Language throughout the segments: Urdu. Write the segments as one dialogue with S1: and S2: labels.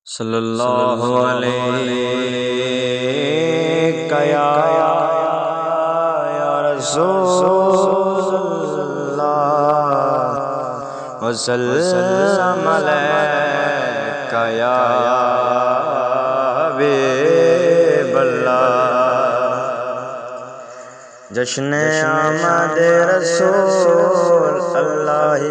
S1: صلی اللہ علیہ یا رسول اللہ وسلم علیکہ یا حبیب اللہ۔ جشن آمد رسول اللہ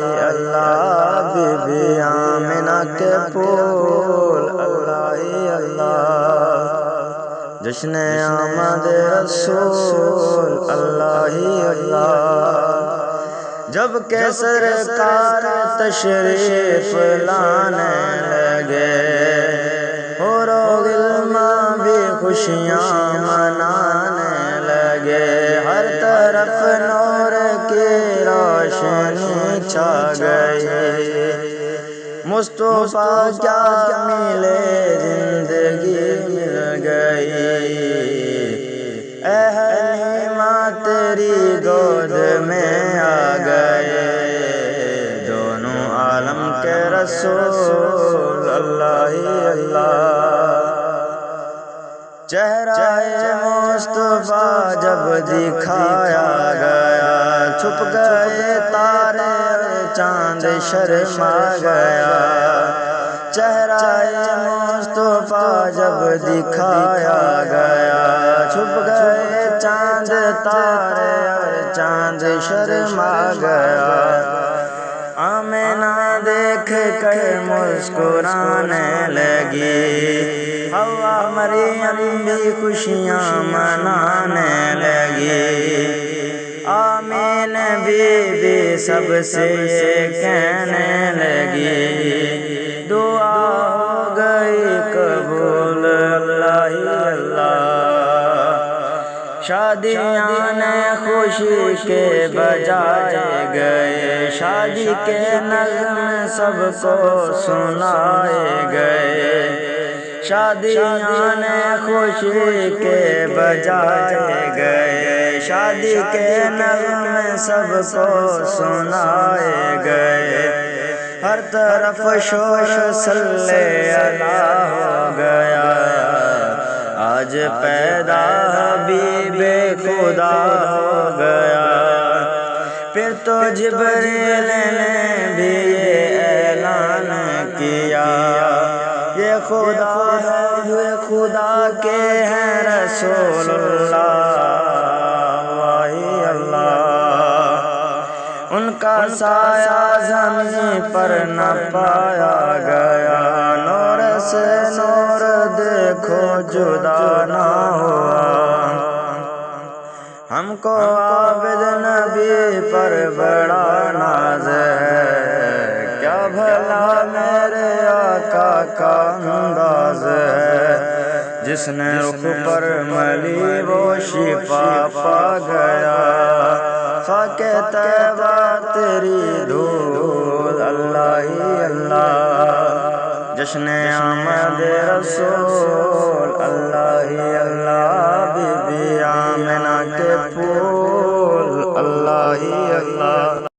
S1: بی بی آمنہ کے پھول اللہ۔ جشن آمد رسول اللہ جب کہ سرکار تشریف لانے لگے، حور و غلمان بھی خوشیاں منانے لگے، ہر طرف نور کی روشنی چھا گئی، مصطفیٰ کیا ملے زندگی مل گئی، اے حلیمہ تیری گود میں آ گئے دونوں عالم کے رسول اللہ۔ چہرہ مصطفیٰ جب دکھایا گیا، چھپ گئے تارے چاند شرما گیا، چہرہ مصطفیٰ جب دکھایا گیا، چھپ گئے چاند تارے اور چاند شرما گیا، آمنہ دیکھ کر مسکرانے لگی، حوا مریم بھی خوشیاں منانے لگی، آمین بی بی سب سے یہ کہنے لگی، دعا ہو گئی قبول اللہ۔ شادیاں خوشی کے بجائے گئے، شادی کے نظم سب کو سنائے گئے، شادیاں خوشی کے بجائے گئے، شادی کے نظم سب کو سنائے گئے، ہر طرف شور صلی اللہ ہو گیا، آج پیدا حبیب خدا ہو گیا۔ پھر تو جبریل نے بھی یہ اعلان کیا، یہ خدا ہے یہ خدا کے ہیں رسول اللہ۔ ان کا سایہ زمین پر نہ پایا گیا، نور سے نور دیکھو جدا نہ ہوا، ہم کو عابد نبی پر بڑا ناز ہے، کیا بھلا میرے آقا کا انداز ہے، جس نے رخ پر ملی وہ شفا پا گیا، خاک طیبہ تیری دھول اللہ۔ جشن آمد رسول اللہ بی بی آمنہ کے پھول اللہ۔